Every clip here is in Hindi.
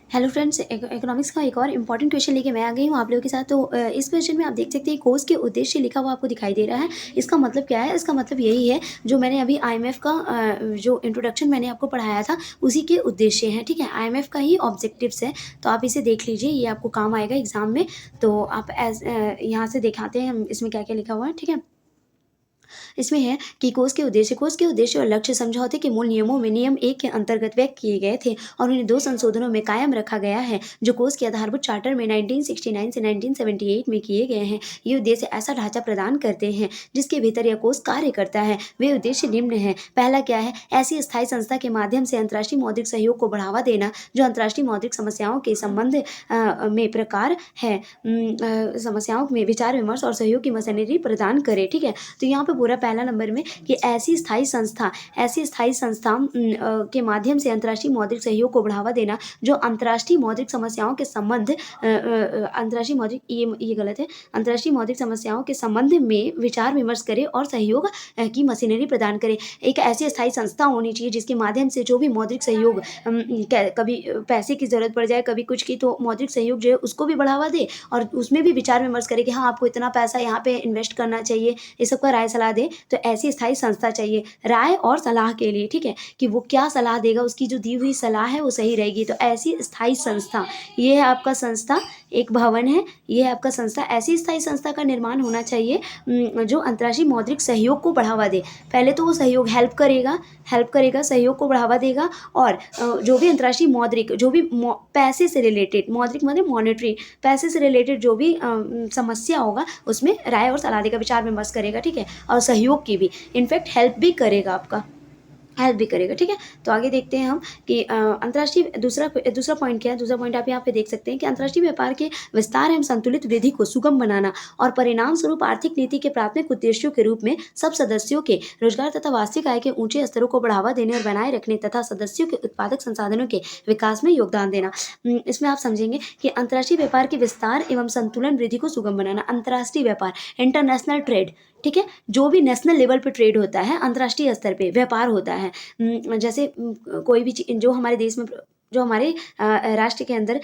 हेलो फ्रेंड्स, इकोनॉमिक्स का एक और इम्पॉर्टेंट क्वेश्चन लेके मैं आ गई हूँ आप लोगों के साथ। तो इस क्वेश्चन में आप देख सकते हैं कोर्स के उद्देश्य लिखा हुआ आपको दिखाई दे रहा है। इसका मतलब क्या है? इसका मतलब यही है जो मैंने अभी आईएमएफ का जो इंट्रोडक्शन मैंने आपको पढ़ाया था उसी के उद्देश्य हैं। ठीक है, आईएमएफ का ही ऑब्जेक्टिव्स है। तो आप इसे देख लीजिए, ये आपको काम आएगा एग्जाम में। तो आप यहाँ से दिखाते हैं हम इसमें क्या क्या लिखा हुआ है। ठीक है, इसमें है कि कोर्स के उद्देश्य और लक्ष्य समझौते के मूल नियमों में नियम 1 के अंतर्गत व्यक्त किए गए थे और उन्हें 2 संशोधनों में कायम रखा गया है जो कोर्स के आधारभूत चार्टर में 1969 से 1978 में किए गए हैं। ये उद्देश्य ऐसा ढांचा प्रदान करते हैं जिसके भीतर यह कोर्स कार्य करता है। वे उद्देश्य निम्न है। पहला क्या है? ऐसी स्थायी संस्था के माध्यम से अंतर्राष्ट्रीय मौद्रिक सहयोग को बढ़ावा देना जो अंतर्राष्ट्रीय मौद्रिक समस्याओं के संबंध में प्रकार है, समस्याओं में विचार विमर्श और सहयोग की मशीनरी प्रदान करे। ठीक है, तो यहाँ पे पूरा पहला नंबर में कि ऐसी स्थायी संस्था के माध्यम से अंतर्राष्ट्रीय मौद्रिक सहयोग को बढ़ावा देना जो अंतर्राष्ट्रीय मौद्रिक समस्याओं के संबंध अंतर्राष्ट्रीय मौद्रिक ये गलत है, अंतर्राष्ट्रीय मौद्रिक समस्याओं के संबंध में विचार विमर्श करे और सहयोग की मशीनरी प्रदान करे। एक ऐसी स्थायी संस्था होनी चाहिए जिसके माध्यम से जो भी मौद्रिक सहयोग, कभी पैसे की जरूरत पड़ जाए, कभी कुछ की, तो मौद्रिक सहयोग जो है उसको भी बढ़ावा दे और उसमें भी विचार विमर्श करे कि हाँ आपको इतना पैसा यहाँ पे इन्वेस्ट करना चाहिए, ये सब का राय सलाह दे। तो ऐसी स्थायी संस्था चाहिए राय और सलाह के लिए। ठीक है, कि वो क्या सलाह देगा, उसकी जो दी हुई सलाह है वो सही रहेगी। तो ऐसी स्थायी संस्था, ये है आपका संस्था, एक भवन है, ये है आपका संस्था। ऐसी स्थायी संस्था का निर्माण होना चाहिए जो अंतर्राष्ट्रीय मौद्रिक सहयोग को बढ़ावा दे। पहले तो वो सहयोग हेल्प करेगा, सहयोग को बढ़ावा देगा और जो भी अंतर्राष्ट्रीय मौद्रिक, जो भी पैसे से रिलेटेड, मौद्रिक मतलब मॉनेटरी, पैसे से रिलेटेड जो भी समस्या होगा उसमें राय और सलाह देगा, विचार विमर्श करेगा। ठीक है, और सहयोग की भी, इनफैक्ट हेल्प भी करेगा, आपका हेल्प भी करेगा। ठीक है, तो आगे देखते हैं हम कि अंतर्राष्ट्रीय दूसरा पॉइंट क्या है। दूसरा पॉइंट आप यहाँ पे देख सकते हैं कि अंतर्राष्ट्रीय व्यापार के विस्तार एवं संतुलित वृद्धि को सुगम बनाना और परिणाम स्वरूप आर्थिक नीति के प्राथमिक उद्देश्यों के रूप में सब सदस्यों के रोजगार तथा वार्षिक आय के ऊंचे स्तरों को बढ़ावा देने और बनाए रखने तथा सदस्यों के उत्पादक संसाधनों के विकास में योगदान देना। इसमें आप समझेंगे कि अंतर्राष्ट्रीय व्यापार के विस्तार एवं संतुलन वृद्धि को सुगम बनाना, अंतर्राष्ट्रीय व्यापार, इंटरनेशनल ट्रेड। ठीक है, जो भी नेशनल लेवल पे ट्रेड होता है, अंतर्राष्ट्रीय स्तर पे व्यापार होता है, जैसे कोई भी चीज जो हमारे देश में, जो हमारे राष्ट्र के अंदर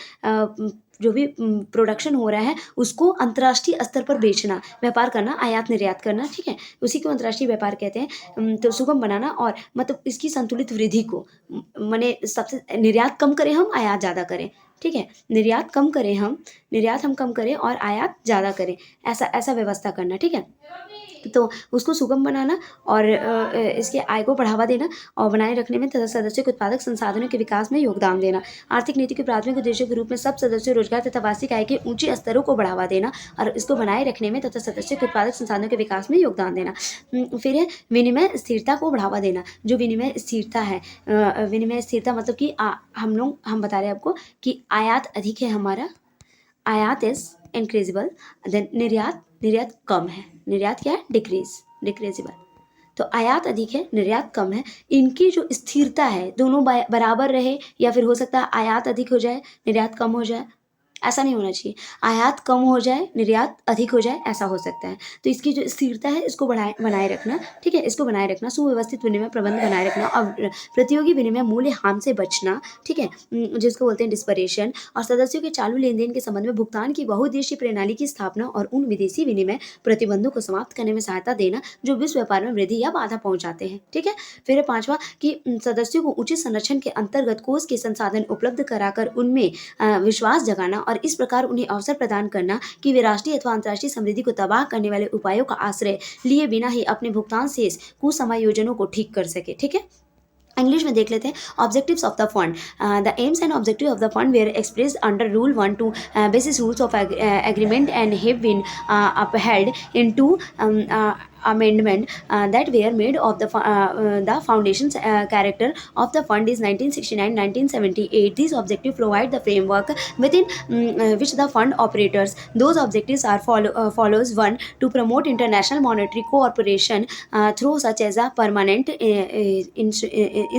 जो भी प्रोडक्शन हो रहा है उसको अंतर्राष्ट्रीय स्तर पर बेचना, व्यापार करना, आयात निर्यात करना। ठीक है, उसी को अंतर्राष्ट्रीय व्यापार कहते हैं। तो सुगम बनाना और मतलब इसकी संतुलित वृद्धि को, माने सबसे निर्यात कम करें हम, आयात ज़्यादा करें। ठीक है, निर्यात हम कम करें और आयात ज़्यादा करें, ऐसा व्यवस्था करना। ठीक है, तो उसको सुगम बनाना और इसके आय को बढ़ावा देना और बनाए रखने में तथा सदस्यों के उत्पादक संसाधनों के विकास में योगदान देना। आर्थिक नीति के प्राथमिक उद्देश्यों के रूप में सब सदस्यों रोजगार तथा वार्षिक आय के ऊंचे स्तरों को बढ़ावा देना और इसको बनाए रखने में तथा सदस्यों के उत्पादक संसाधनों के विकास में योगदान देना। फिर है विनिमय स्थिरता को बढ़ावा देना। जो विनिमय स्थिरता है, विनिमय स्थिरता मतलब कि हम बता रहे हैं आपको कि आयात अधिक है हमारा, आयात इज इंक्रीजिबल, देन निर्यात कम है, निर्यात क्या है? डिक्रीजिबल। तो आयात अधिक है, निर्यात कम है, इनकी जो स्थिरता है दोनों बराबर रहे, या फिर हो सकता है आयात अधिक हो जाए, निर्यात कम हो जाए, ऐसा नहीं होना चाहिए। आयात कम हो जाए, निर्यात अधिक हो जाए, ऐसा हो सकता है। तो इसकी जो स्थिरता है इसको बनाए रखना। ठीक है, इसको बनाए रखना, सुव्यवस्थित विनिमय प्रबंध बनाए रखना और प्रतियोगी विनिमय मूल्य हानि से बचना। ठीक है, जिसको बोलते हैं डिस्परेशन, और सदस्यों के चालू लेन देन के संबंध में भुगतान की बहुउद्देशीय प्रणाली की स्थापना और उन विदेशी विनिमय प्रतिबंधों को समाप्त करने में सहायता देना जो विश्व व्यापार में वृद्धि या बाधा पहुंचाते हैं। ठीक है, फिर पांचवा कि सदस्यों को उचित संरक्षण के अंतर्गत कोष के संसाधन उपलब्ध कराकर उनमें विश्वास जगाना और इस प्रकार उन्हें अवसर प्रदान करना कि वे राष्ट्रीय अथवा अंतर्राष्ट्रीय समृद्धि को तबाह करने वाले उपायों का आश्रय लिए बिना ही अपने भुगतान शेष कुसमायोजनों को ठीक कर सके। ठीक है, इंग्लिश में देख लेते हैं। Objectives of the fund, the aims and objective of the fund were expressed under rule 1-2 basis rules of agreement and have been upheld in 2 amendment that were made of the foundation's character of the fund is 1969-1978. These objectives provide the framework within which the fund operates. Those objectives are follows: 1. To promote international monetary cooperation through such as a permanent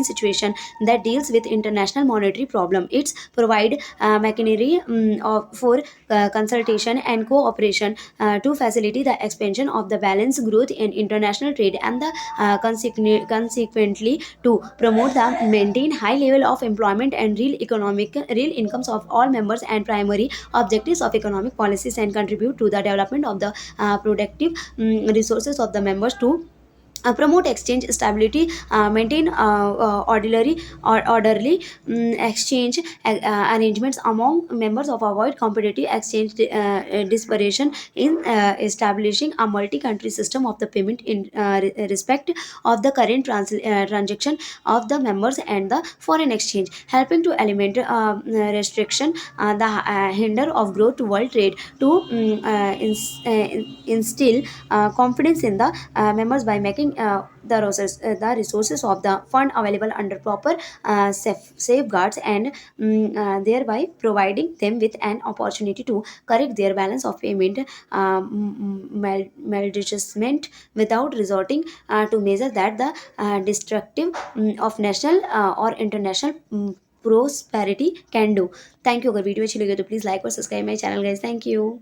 institution that deals with international monetary problem. It's provide machinery for consultation and cooperation to facilitate the expansion of the balance, growth, in international trade and the consequently to promote the maintain high level of employment and real incomes of all members and primary objectives of economic policies and contribute to the development of the productive resources of the members to promote exchange stability, maintain orderly exchange arrangements among members of avoid competitive exchange disparison in establishing a multi-country system of the payment in respect of the current transaction of the members and the foreign exchange, helping to eliminate restriction the hinder of growth to world trade to instill confidence in the members by making the resources of the fund available under proper safeguards and thereby providing them with an opportunity to correct their balance of payment maladjustment without resorting to measures that the destructive of national or international prosperity can do. Thank you. अगर वीडियो अच्छी लगी हो तो प्लीज़ लाइक और subscribe my channel guys. Thank you.